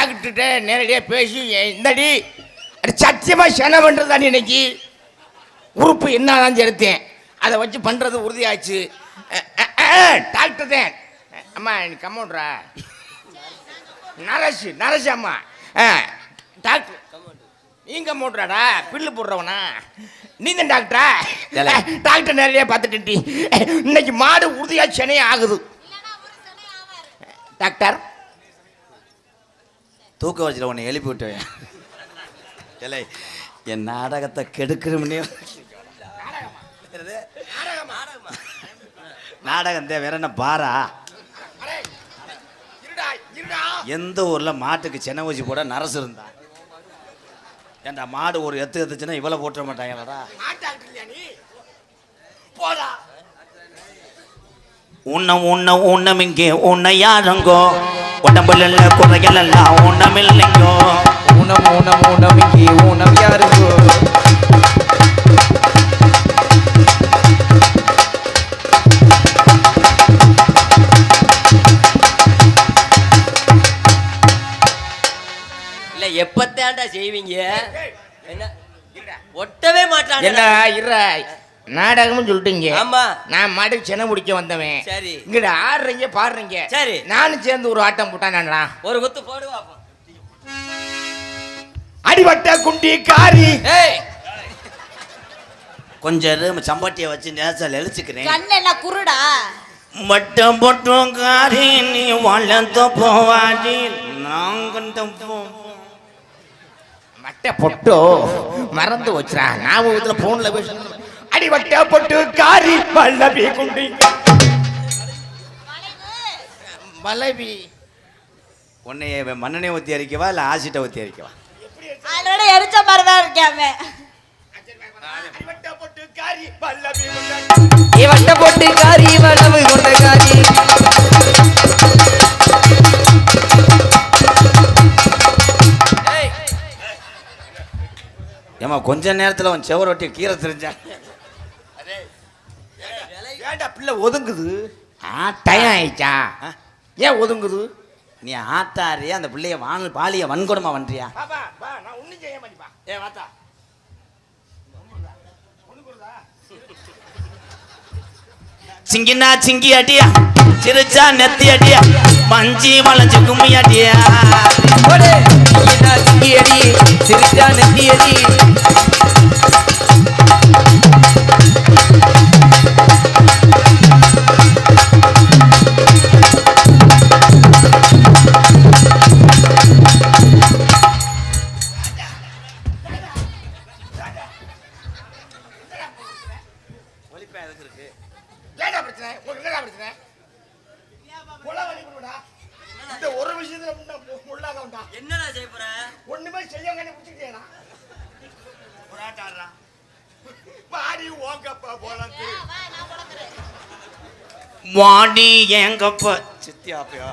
டாக்டர்கிட்ட நேரடியாக பேசி இந்தடி சத்தியமாக சென பண்ணுறதாடி இன்னைக்கு உறுப்பு என்னதான் எடுத்தேன் அதை வச்சு பண்ணுறது உறுதியாச்சு. டாக்டர் தான் அம்மா நீ கம்மௌண்ட்ரா நரசு அம்மா டாக்டர் நீங்க கம்மௌண்ட்ராடா பில்லு போடுறவனா நீ தான் டாக்டரா? டாக்டர் நேரடியாக பார்த்துட்டு இன்னைக்கு மாடு உறுதியா சென்னை ஆகுது. டாக்டர் தூக்க வச்சுல உன்னை எழுப்பி விட்டுவேன். இல்லை என் நாடகத்தை கெடுக்கிறோம்னே. நாடகம் வேற என்ன பாரா? எந்த ஊர்ல மாட்டுக்கு சென்னை ஊசி போட நரசு இருந்தா ஏன்டா மாடு ஒரு எத்துச்சுன்னா இவ்வளவு போட்டுற மாட்டாங்களா? உன்னம் இங்கே உன்னை யாருங்கோ உடம்புல குறைகள் எல்லாம் உன்னம் இல்லைங்கோ. ஊனம் இங்கே ஊனம் யாருங்கோ. இல்ல எப்பத்தாண்டா செய்வீங்க? என்ன ஒட்டவே மாட்டாங்க. என்ன இற நாடகம்னு சொல்லிட்டீங்க. ஆமா நான் மாட்டுக்கு சென்னை முடிக்க வந்தவன். சரி இங்கிட்ட ஆடுறீங்க பாடுறீங்க. சரி நானும் சேர்ந்து ஒரு ஆட்டம் போட்டானா ஒரு குத்து போடுவா. அடிபட்ட குண்டி காரி கொஞ்சம் சம்பட்டியை வச்சு நேசல் எழுச்சிக்கிறேன். கண்ணென்ன குருடா மட்டம் போட்டும் காரி நீ வளர்ந்த போவாடி நாங்கண்டம் மட்டை பொட்டோ மறந்து வச்சுறான். ஞாபகத்தில் போன்ல பேசணும். அடிபட்ட பொட்டு காரி வல்லபி குண்டி வல்லபி உன்னைய மண்ணெண்ணெய் ஊற்றி அரிக்கவா இல்லை ஆசிட்டை ஊற்றி அரிக்கவா? ஆல்ரெடி எரிச்ச மாதிரி தான் இருக்காமே. அடிபட்ட பொட்டு காரி வல்லபி இவட்ட பொட்டு காரி வளவு கொண்ட காரி. ஏமா கொஞ்ச நேரத்தில் உன் செவர ஒட்டி கீரை தெரிஞ்சான். ஏன்டா பிள்ளை ஒதுங்குது? டயம் ஆயிடுச்சா? ஏன் ஒதுங்குது? நீ ஆத்தாரியா அந்த பிள்ளைய பாலிய வன்கொடுமா பண்றியா? நான் ஒன்றும் செய்ய மாட்டேப்பா. ஏ வாத்தா சிங்கினா சிங்கி அடியா சிரிச்சா நெத்தி அடியா மஞ்சி வளைஞ்சு கும்மி அடியா சிங்கி அடி சிரிச்சா நெத்தி அடி. ஒரு விஷயத்துல என்னடா செய்ய போற? ஒண்ணுமே செய்ய பாடி ஓங்கப்பா போலந்து வாடி எங்கப்ப சித்தியாப்பையா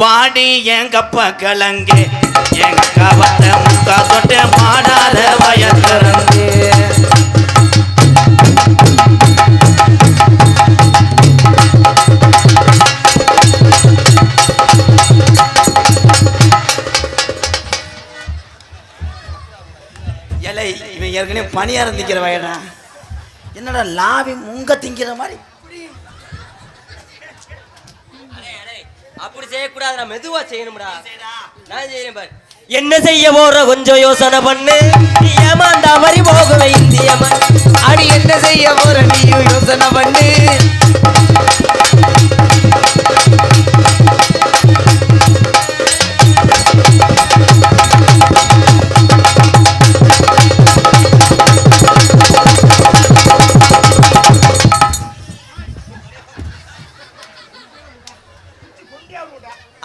வாடி எங்கப்ப கிழங்கு எங்க கவத்த முக்கா தொட்டு மாடாத வயத்திறந்து இவன் ஏற்கனவே பணியாரம் திங்கிற வயடா. என்னடா லாவி முங்க திங்கிற மாதிரி அப்படி செய்யக்கூடாது. நான் மெதுவா செய்யணும்டா. நான் செய்யறேன் பாரு. என்ன செய்ய போற கொஞ்சம் யோசனை பண்ணு. ஏமாந்தா மாதிரி போகவே இந்திய அடி என்ன செய்ய போற நீயும் யோசனை பண்ணு.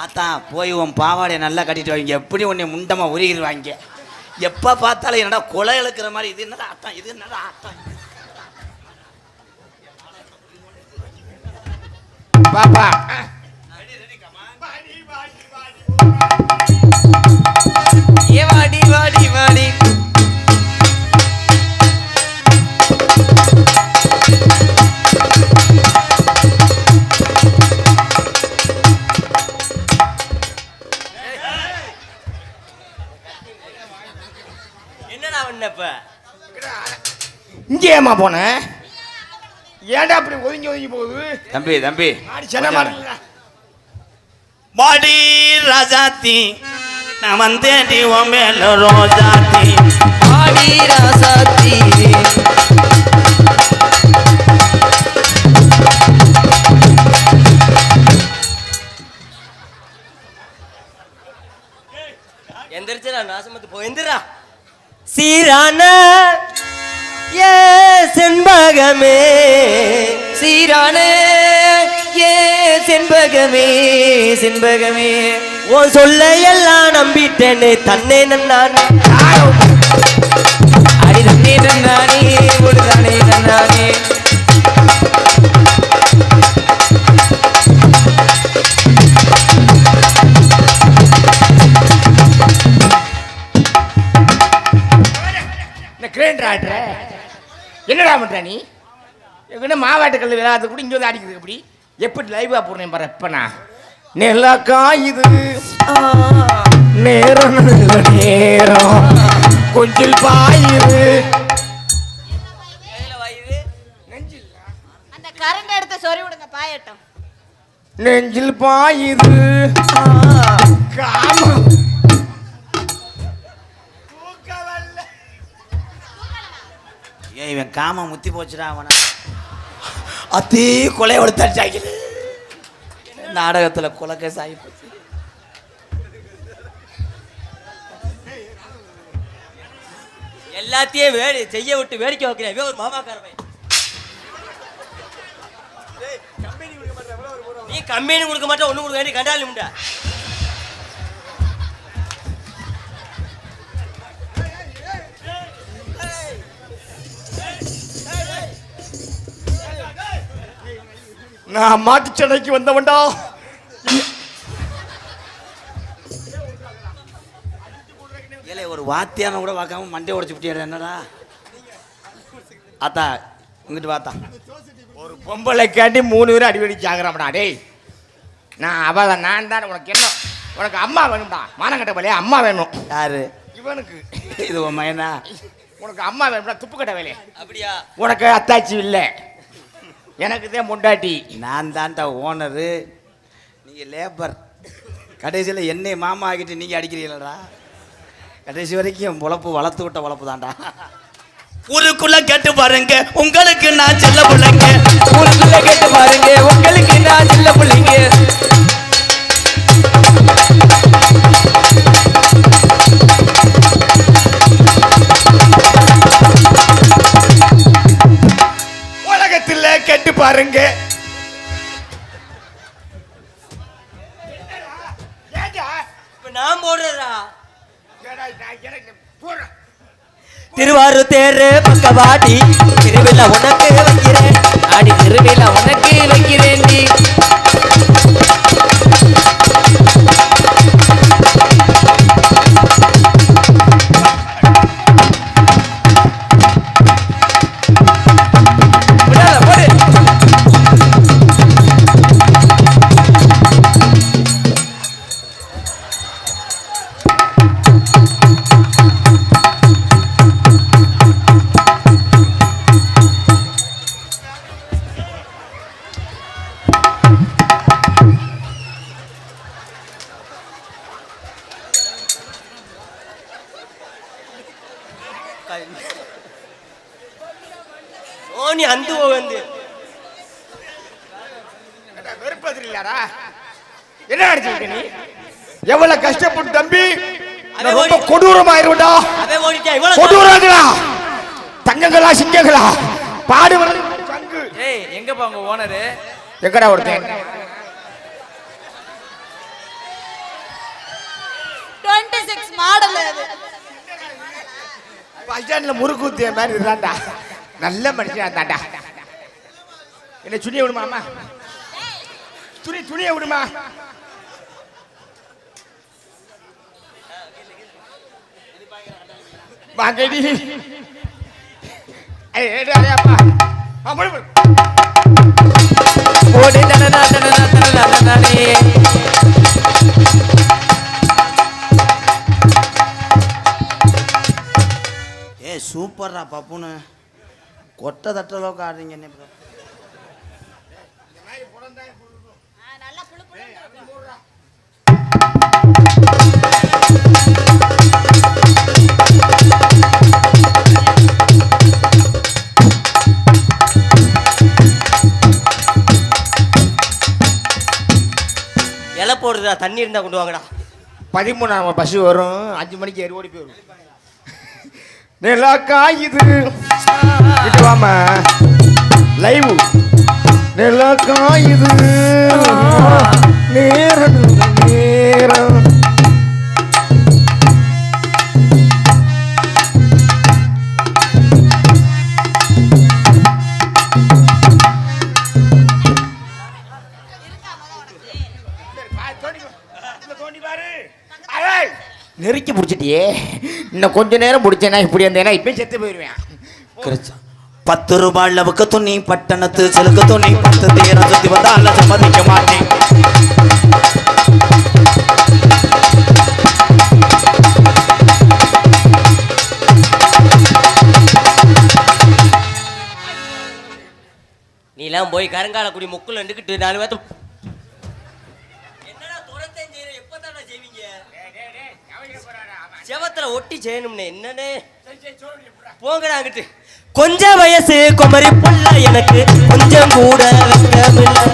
அத்தான் போய் உன் பாவாடையை நல்லா கட்டிட்டு வாங்க. எப்படி உன்னை முண்டமா உருகிடுவாங்க. எப்போ பார்த்தாலும் என்னடா கொலை இழுக்கிற மாதிரி. இது என்னடா ஆட்டம், இது என்னடா ஆட்டம். பாப்பா ஏ வாடி வாடி வாடி. பண்ண இப்ப இங்கே ஏமா போன ஏன்டா அப்படி ஒதுங்கி ஒதுங்கி போகுது தம்பி தம்பி மாடி சென்ன மாட்டீங்களா மாடி ராஜாத்தி நான் வந்தேன்டி உன் மேல ரோஜாத்தி ஆடி ராசாத்தி எந்திரிச்சா நாசமத்து போ எந்திரா சீரான ஏ செண்பகமே சீரான ஏ செண்பகமே செண்பகமே உன் சொல்ல எல்லாம் நம்பிட்டேன்னு தன்னே நான் அடி தண்ணே தன்னானே ஒழுதானே தன்னானே இந்த கிரேண்டர் ஆடுற என்னடா பண்ற நீ எங்கன்னா மாவாட்டு கல் விளையாடுறது கூட இங்கே வந்து அடிக்கிறது எப்படி எப்படி லைவா போடுறேன் பாரு எப்ப நான் நெல்லாக்கா இது நேரம் நல்ல நேரம் கொஞ்சம் பாயுது அந்த கரண்ட் எடுத்து சொறி விடுங்க பாயட்டும். நெஞ்சில் பாயுது காமம் ஏன் இவன் காம முத்தி போச்சுடா அவனை அதே கொலையோட தடிச்சாங்க நாடகத்துல கொலைக்க சாகி போச்சு எல்லாத்தையும் செய்ய விட்டு வேடிக்கை வைக்கிறேன் ஒரு மாமாக்கார பையன் நீ கம்பெனி கொடுக்க மாட்டேன் ஒண்ணு கொடுக்க வேண்டிய கண்டாலி முண்டா நான் மாட்டுச்சடைக்கு வந்தவன்டா ஏலே ஒரு வாத்தியான கூட பார்க்காம மண்டே உடைச்சு விட்டியாரு என்னடா அத்தா இங்கிட்டு வாத்தா ஒரு பொம்பளை காட்டி 3 பேரும் அடிவடி சாகுறான்டா டேய் நான் தான் உனக்கு என்ன உனக்கு அம்மா வேணும்டா மானங்கட்ட வேலையா அம்மா வேணும் யாரு இவனுக்கு இது உன் மயனா உனக்கு அம்மா வேணும்டா துப்பு கட்ட வேலையா அப்படியா உனக்கு அத்தாச்சி இல்லை எனக்கு தான் பொண்டாட்டி நான் தான்டா ஓனரு நீங்கள் லேபர் கடைசியில் என்னை மாமா ஆகிட்டு நீங்கள் அடிக்கிறீங்களடா கடைசி வரைக்கும் பொழப்பு வளர்த்து விட்ட பொழப்பு தான்டா ஊருக்குள்ள கேட்டு பாருங்க உங்களுக்கு நான் செல்ல பிள்ளைங்க ஊருக்குள்ள கேட்டு பாருங்க உங்களுக்கு நான் சின்ன பிள்ளைங்க உலகத்தில் கேட்டு பாருங்க இப்ப நான் போடுறா திருவாரூர் தேரு பக்கவாடி திருவிழா உனக்கு வைக்கிறேன் ஆடி திருவிழா உனக்கு வைக்கிறேன்டி ஓனி அந்த வந்து வெறுப்பதில்லாரா என்ன நினைச்சிருக்க நீ எவ்வளவு கஷ்டப்பட்டு தம்பி நான் ரொம்ப கொடூரமாயிருடா அவன் ஓடிட்டா இவ்வளவு கொடூரங்களா தங்கங்களா சிங்கங்களா பாடுவது சங்கு ஏய் எங்கப்பா உங்க ஓனரு எங்கடா ஒருத்தன் 26 மாடல் அது. பஸ் ஸ்டாண்ட்ல முறுக்கு ஊத்திய மாதிரி இருந்தாண்டா நல்ல மனுஷனா இருந்தாண்டா என்ன துணியை விடுமா அம்மா துணியை விடுமா வாங்கடி அப்பா ஓடி தனனா தனனா தனனா தனனே சூப்பர்ரா பப்புன்னு கொட்டை தட்டளவுக்கு ஆடுறீங்க என்ன bro? நல்லா புழு புழுன்னு இருக்கும். இலை போடுறா, தண்ணி இருந்தா கொண்டு வாங்கடா. 13 பஸ் வரும், 5 மணிக்கு ஏறி ஓடி போயிடும். நிலா காயுது விட்டுவாம லைவ். நிலா காயுது நேரம் நேரம். நெருக்கி பிடிச்சிட்டியே, இன்னும் கொஞ்ச நேரம் பிடிச்சேன்னா இப்படி இருந்தேன்னா இப்பயும் செத்து போயிடுவேன். 10 ரூபாய் அளவுக்கு துணி பட்டணத்து செலுக்கு துணி 10 தேரம் சுத்தி வந்தால சம்மதிக்க மாட்டேன். நீலாம் போய் கருங்காலக்குடி முக்குல நின்றுக்கிட்டு 4 பேர்த்து என்னடா துரத்தேன் செய்யற, எப்பதானே செய்வீங்க? செவத்துல ஒட்டி செய்யணும்னே என்னன்னு போங்கடா அங்கிட்டு. கொஞ்சம் வயசு குமரி புள்ள எனக்கு கொஞ்சம் கூட வெக்கமில்லை.